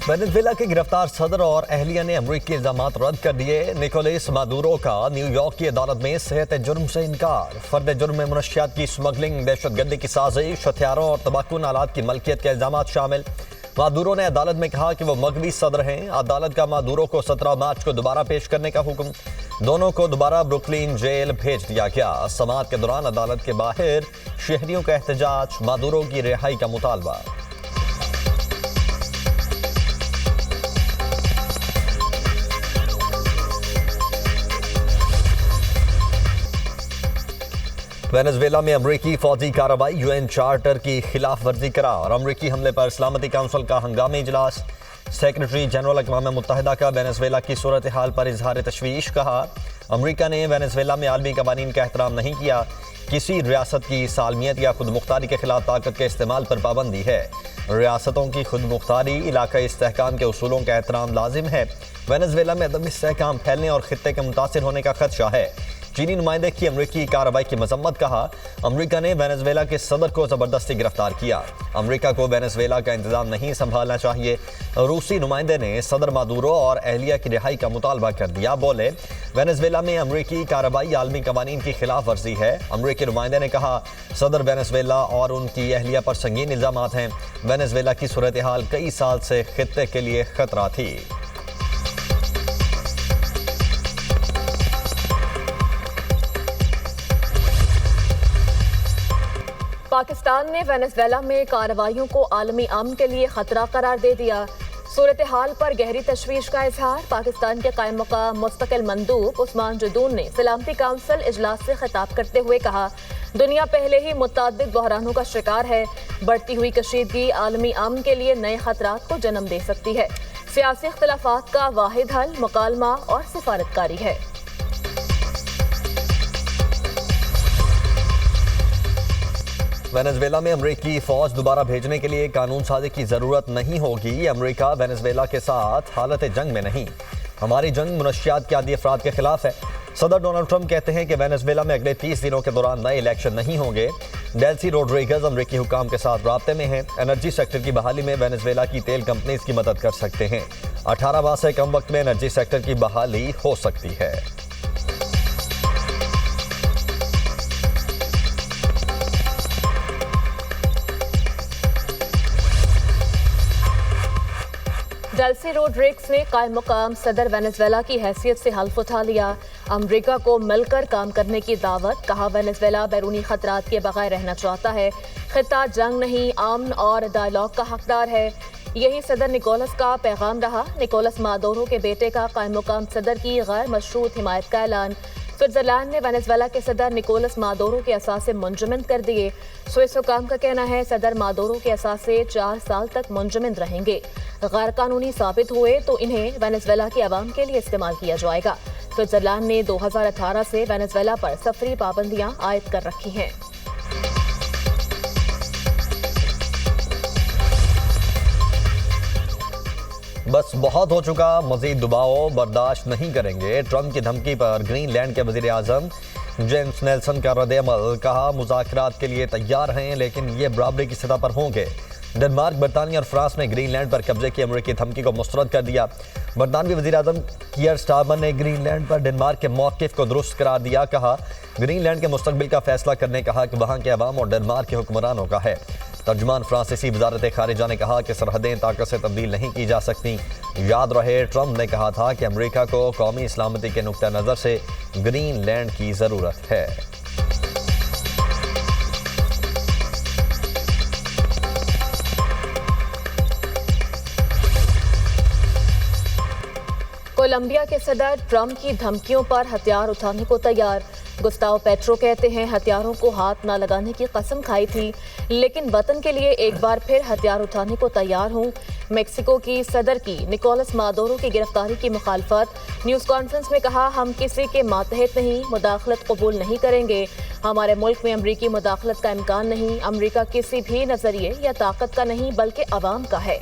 Venezuela के गिरफ्तार सदर और अहलिया ने अमरीकी इल्जामात रद्द कर दिए। निकोलस मादुरो का न्यूयॉर्क की अदालत में सेहत जुर्म से इनकार। फर्द जुर्म में मुनशियात की स्मगलिंग, दहशतगर्दी की साजिश, हथियारों और तबाकून आलात की मलकियत के इल्जामात शामिल। मादुरो ने अदालत में कहा कि वो मगवी सदर हैं। अदालत का मादुरो को 17 मार्च को दोबारा पेश करने का हुक्म। दोनों को दोबारा ब्रुकलिन जेल भेज दिया गया। समाअत के दौरान अदालत के बाहर शहरियों का एहतजाज, मादुरो की रिहाई का मुतालबा। वेनेजुएला में अमरीकी फौजी कार्रवाई, यूएन चार्टर की खिलाफ वर्जी करार। अमरीकी हमले पर सलामती काउंसिल का हंगामी इजलास। सेक्रेटरी जनरल अक़वाम मुत्तहिदा का वेनेजुएला की सूरत हाल पर इजहार तशवीश। कहा, अमरीका ने वेनेजुएला में आलमी कवानीन का एहतराम नहीं किया। किसी रियासत की सालमियत या खुद मुख्तारी के खिलाफ ताकत के इस्तेमाल पर पाबंदी है। रियासतों की खुद मुख्तारी, इलाकाई इस्तेहकाम के उसूलों का एहतराम लाजिम है। वेनेजुएला में अदम इस्तेहकाम फैलने और खित्ते के मुतासिर होने का खदशा है। चीनी नुमाइंदे की अमरीकी कार्रवाई की मजम्मत। कहा, अमरीका ने वेनेजुएला के सदर को जबरदस्ती गिरफ्तार किया। अमरीका को वेनेजुएला का इंतजाम नहीं संभालना चाहिए। रूसी नुमाइंदे ने सदर मादुरो और अहलिया की रिहाई का मुतालबा कर दिया। बोले, वेनेजुएला में अमरीकी कार्रवाई आलमी कवानीन की खिलाफ वर्जी है। अमरीकी नुमाइंदे ने कहा, सदर वेनेजुएला और उनकी अहलिया पर संगीन इल्जामात हैं। वेनेजुएला की सूरत हाल कई साल से खित्ते के लिए खतरा थी। पाकिस्तान ने वेनेजुएला में कार्रवाइयों को आलमी अमन के लिए खतरा करार दे दिया। सूरत हाल पर गहरी तशवीश का इजहार। पाकिस्तान के कायम मकाम मुस्तकिल मंदूब उस्मान जदून ने सलामती काउंसिल इजलास से खिताब करते हुए कहा, दुनिया पहले ही मुतअद्दिद बहरानों का शिकार है। बढ़ती हुई कशीदगी आलमी अमन के लिए नए खतरात को जन्म दे सकती है। सियासी इख्तिलाफात का वाहिद हल मुकालमा और सिफारतकारी है। वेनेजुएला में अमरीकी फौज दोबारा भेजने के लिए कानून साजी की जरूरत नहीं होगी। अमरीका वेनेजुएला के साथ हालत जंग में नहीं। हमारी जंग मुनशियात के आदी अफराद के खिलाफ है। सदर डोनाल्ड ट्रंप कहते हैं कि वेनेजुएला में अगले 30 दिनों के दौरान नए इलेक्शन नहीं होंगे। डेल्सी रोड्रिगेज अमरीकी हुकाम के साथ राब्ते में हैं। एनर्जी सेक्टर की बहाली में वेनेजुएला की तेल कंपनीज की मदद कर सकते हैं। 18 माह से कम वक्त में एनर्जी सेक्टर की बहाली हो सकती है। डेल्सी रोड्रिग्स ने कायम मुकाम सदर वेनेजुएला की हैसियत से हल्फ उठा लिया। अमरीका को मिलकर काम करने की दावत। कहा, वेनेजुएला बैरूनी खतरात के बगैर रहना चाहता है। खित्ता जंग नहीं, अमन और डायलॉग का हकदार है। यही सदर निकोलस का पैगाम रहा। निकोलस मादुरो के बेटे का कायम मुकाम सदर की गैर मशरूत हिमायत का ऐलान। स्विट्जरलैंड ने वेनेजुएला के सदर निकोलस मादुरो के असासे मुंजमद कर दिए। स्विस हुकाम का कहना है, सदर मादुरो के असासे 4 साल तक मुंजमद रहेंगे। गैर कानूनी साबित हुए तो इन्हें वेनेजुएला के अवाम के लिए इस्तेमाल किया जाएगा। स्विट्जरलैंड ने 2018 से वेनेजुएला पर सफरी पाबंदियां आयद कर रखी हैं। बस बहुत हो चुका, मजीद दबाव बर्दाश्त नहीं करेंगे। ट्रंप की धमकी पर ग्रीनलैंड के वजीर आजम जेम्स नेल्सन का रद्द-ए-अमल। कहा, मुज़ाकरात के लिए तैयार हैं लेकिन ये बराबरी की सतह पर होंगे। डेनमार्क, बरतानिया और फ्रांस ने ग्रीनलैंड पर कब्जे की अमरीकी धमकी को मुस्तरद कर दिया। बरतानवी वजीर आजम कियर स्टारमर ने ग्रीनलैंड पर डेनमार्क के मौक़िफ़ को दुरुस्त करार दिया। कहा, ग्रीनलैंड के मुस्तकबिल का फैसला करने का हक वहाँ के अवाम और डेनमार्क के हुक्मरानों का है। तर्जुमान फ्रांसीसी वजारत खारिजा ने कहा कि सरहदें ताकत से तब्दील नहीं की जा सकती। याद रहे, ट्रंप ने कहा था कि अमरीका को कौमी सलामती के नुक्ता नज़र से ग्रीनलैंड की ज़रूरत है। कोलंबिया के सदर ट्रंप की धमकियों पर हथियार उठाने को तैयार। गुस्ताव पेट्रो कहते हैं, हथियारों को हाथ न लगाने की कसम खाई थी लेकिन वतन के लिए एक बार फिर हथियार उठाने को तैयार हूं। मेक्सिको की सदर की निकोलस मादुरो की गिरफ्तारी की मुखालफत। न्यूज़ कॉन्फ्रेंस में कहा, हम किसी के मातहत नहीं, मुदाखलत कबूल नहीं करेंगे। हमारे मुल्क में अमरीकी मुदाखलत का इम्कान नहीं। अमरीका किसी भी नजरिए या ताकत का नहीं बल्कि अवाम का है।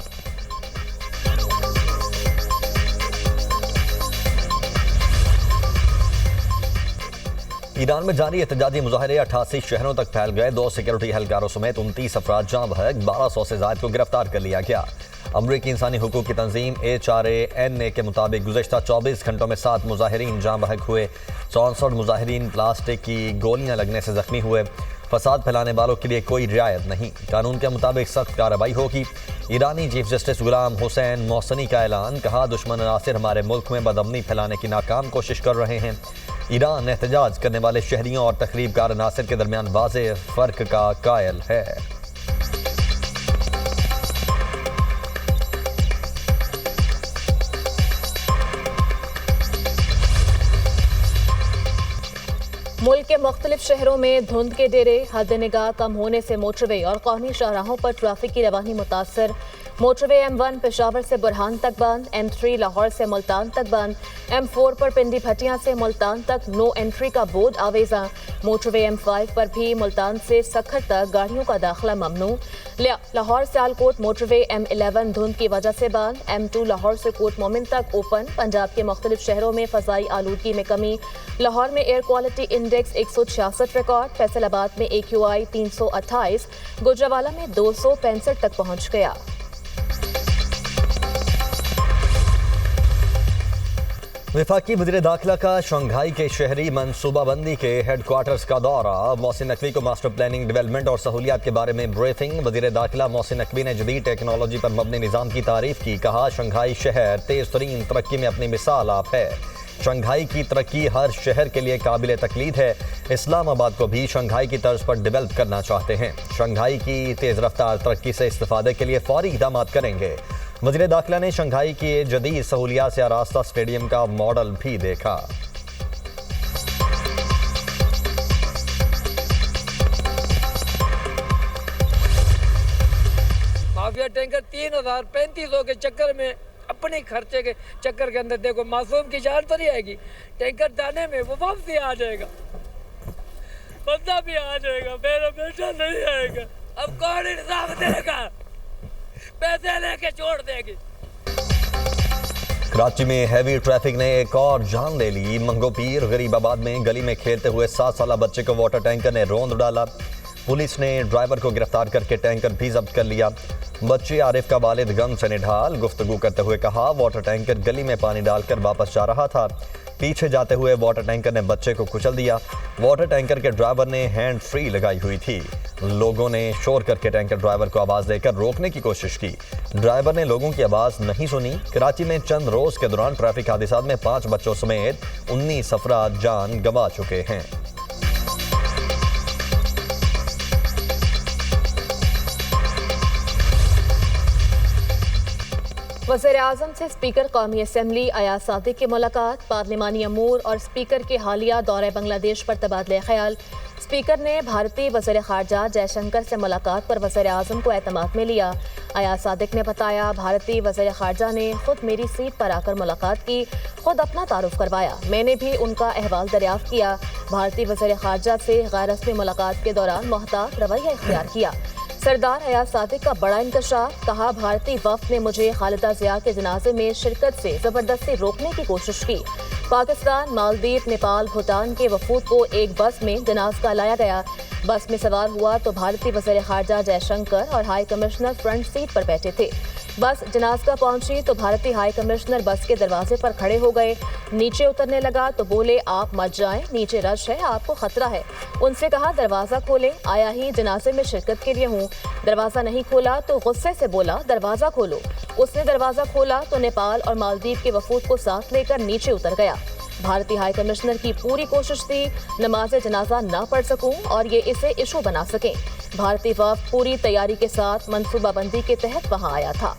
ईरान में जारी एहतजाजी मुजाहरे 88 शहरों तक फैल गए। 2 सिक्योरिटी एहलकारों समेत 29 अफराद जाँ बहक, 1200 से ज़ायद को गिरफ्तार कर लिया गया। अमरीकी इंसानी हुकूक की तंजीम HRAN के मुताबिक गुज़श्ता 24 घंटों में 7 मुजाहिरीन जाँ बहक हुए, 64 मुजाहिरीन प्लास्टिक की गोलियां लगने से जख्मी हुए। फसाद फैलाने वालों के लिए कोई रियायत नहीं, कानून के मुताबिक सख्त कार्रवाई होगी। ईरानी चीफ जस्टिस गुलाम हुसैन मोहसनी का ऐलान, कहा दुश्मन अनासिर हमारे मुल्क में बदअमनी फैलाने की नाकाम कोशिश कर रहे हैं। ईरान एहतजाज करने वाले शहरियों और तखरीबकार अनासिर के दरमियान वाज़ेह फ़र्क का कायल है। मुल्क के मुख्तलिफ शहरों में धुंध के डेरे, हद निगाह कम होने से मोटरवे और कौमी शाहराहों पर ट्रैफिक की रवानी मुतासर। मोटरवे M1 पेशावर से बुरहान तक बंद, M3 लाहौर से मुल्तान तक बंद, M4 पर पिंडी भटियां से मुल्तान तक नो एंट्री का बोर्ड आवेजा। मोटरवे M5 पर भी मुल्तान से सखर तक गाड़ियों का दाखिला ममनू। लाहौर से आलकोट मोटरवे M11 धुंध की वजह से बंद, M2 लाहौर से कोट मोमिन तक ओपन। पंजाब के मुख्तलिफ शहरों में फजाई आलूदगी में कमी। लाहौर में air quality index 166 record, Faisalabad में AQI 328, गुजरावाला में 265 तक पहुंच गया। वफाकी वज़ीर दाखिला का शंघाई के शहरी मनसूबाबंदी के हेडक्वार्टर्स का दौरा। मोहसिन नकवी को मास्टर प्लानिंग, डेवलपमेंट और सहूलियात के बारे में ब्रीफिंग। वज़ीर दाखिला मोहसिन नकवी ने जदीद टेक्नोलॉजी पर मबनी निज़ाम की तारीफ की, कहा शंघाई शहर तेज़ तरीन तरक्की में अपनी मिसाल आप है। शंघाई की तरक्की हर शहर के लिए काबिल तकलीद है। इस्लामाबाद को भी शंघाई की तर्ज पर डेवलप करना चाहते हैं। शंघाई की तेज़ रफ्तार तरक्की से इस्तिफादे के लिए फौरी इक़दाम करेंगे। वज़ीर दाखिला ने शंघाई की जदीद सहूलियात से आरास्ता स्टेडियम का मॉडल भी देखा। माफिया टैंकर 3035 के चक्कर में, अपने खर्चे के चक्कर के अंदर, देखो मासूम की जान तो नहीं आएगी, टैंकर जाने में वो वापसी आ जाएगा, बंदा भी आ जाएगा, मेरा बेटा नहीं आएगा। अब कौन इंसाफ देगा? पैसे लेके छोड़ देगी। कराची में हैवी ट्रैफिक ने एक और जान ले ली। मंगोपीर गरीबाबाद में गली में खेलते हुए 7 साला बच्चे को वाटर टैंकर ने रौंद डाला। पुलिस ने ड्राइवर को गिरफ्तार करके टैंकर भी जब्त कर लिया। बच्चे आरिफ का वालिद गम से निढाल गुफ्तगू करते हुए कहा, वाटर टैंकर गली में पानी डालकर वापस जा रहा था, पीछे जाते हुए वाटर टैंकर ने बच्चे को कुचल दिया। वाटर टैंकर के ड्राइवर ने हैंड फ्री लगाई हुई थी। लोगों ने शोर करके टैंकर ड्राइवर को आवाज़ देकर रोकने की कोशिश की। ड्राइवर ने लोगों की आवाज़ नहीं सुनी। कराची में चंद रोज़ के दौरान ट्रैफिक हादसात में 5 बच्चों समेत 19 अफराद जान गंवा चुके हैं। वज़ीर आज़म से स्पीकर कौमी असम्बली अयाज सादिक की मुलाकात। पार्लिमानी अमूर और स्पीकर के हालिया दौरे बांग्लादेश पर तबादले ख्याल। स्पीकर ने भारतीय वज़ीर ख़ारजा जयशंकर से मुलाकात पर वज़ीर आज़म को एतमाद में लिया। अयाज सादिक ने बताया, भारतीय वज़ीर ख़ारजा ने खुद मेरी सीट पर आकर मुलाकात की, खुद अपना तारुफ करवाया, मैंने भी उनका अहवाल दरियाफ्त किया। भारतीय वज़ीर ख़ारजा से गैर रस्मी मुलाकात के दौरान मोहतात रवैया इख्तियार किया। सरदार अयाज सादिक का बड़ा इंकशाफ, कहा भारतीय वफ़द ने मुझे खालिदा ज़िया के जनाजे में शिरकत से ज़बरदस्ती रोकने की कोशिश की। पाकिस्तान, मालदीव, नेपाल, भूटान के वफूद को एक बस में जनाज़ा लाया गया। बस में सवार हुआ तो भारतीय वज़ीर ख़ारजा जयशंकर और हाई कमिश्नर फ्रंट सीट पर बैठे थे। बस जनाज़ा पहुंची तो भारतीय हाई कमिश्नर बस के दरवाजे पर खड़े हो गए। नीचे उतरने लगा तो बोले, आप मत जाएं, नीचे रश है, आपको खतरा है। उनसे कहा दरवाज़ा खोलें, आया ही जनाजे में शिरकत के लिए हूँ। दरवाज़ा नहीं खोला तो गुस्से से बोला, दरवाज़ा खोलो। उसने दरवाज़ा खोला तो नेपाल और मालदीव के वफूद को साथ लेकर नीचे उतर गया। भारतीय हाई कमिश्नर की पूरी कोशिश थी नमाज जनाजा ना पढ़ सकूं और ये इसे इशू बना सकें। भारतीय वफ़द पूरी तैयारी के साथ मनसूबाबंदी के तहत वहां आया था।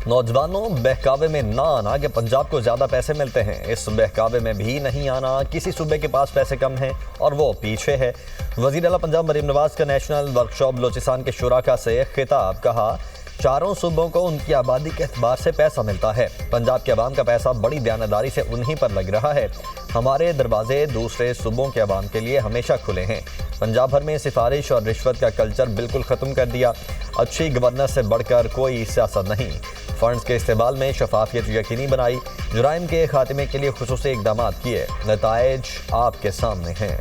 नौजवानों, बहकावे में ना आना कि पंजाब को ज्यादा पैसे मिलते हैं। इस बहकावे में भी नहीं आना, किसी सूबे के पास पैसे कम हैं और वो पीछे है। वज़ीर आला पंजाब मरीम नवाज का नेशनल वर्कशॉप बलोचिस्तान के शुराका से खिताब, कहा चारों सूबों को उनकी आबादी के एतबार से पैसा मिलता है। पंजाब के अवाम का पैसा बड़ी दयानतदारी से उन्हीं पर लग रहा है। हमारे दरवाजे दूसरे सूबों के अवाम के लिए हमेशा खुले हैं। पंजाब भर में सिफारिश और रिश्वत का कल्चर बिल्कुल ख़त्म कर दिया। अच्छी गवर्नेंस से बढ़कर कोई सियासत नहीं। फंड्स के इस्तेमाल में शफाफियत यकीनी बनाई। जुराइम के खात्मे के लिए खुसूसी इक़दाम किए। नताइज आपके सामने हैं।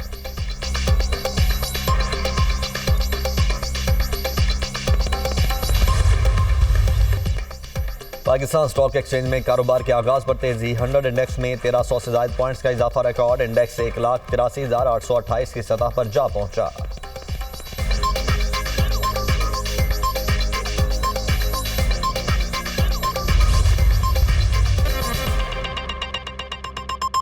पाकिस्तान स्टॉक एक्सचेंज में कारोबार के आगाज पर तेजी। 100 इंडेक्स में 1300 से ज्यादा पॉइंट्स का इजाफा। रिकॉर्ड इंडेक्स 1,83,828 की सतह पर जा पहुंचा।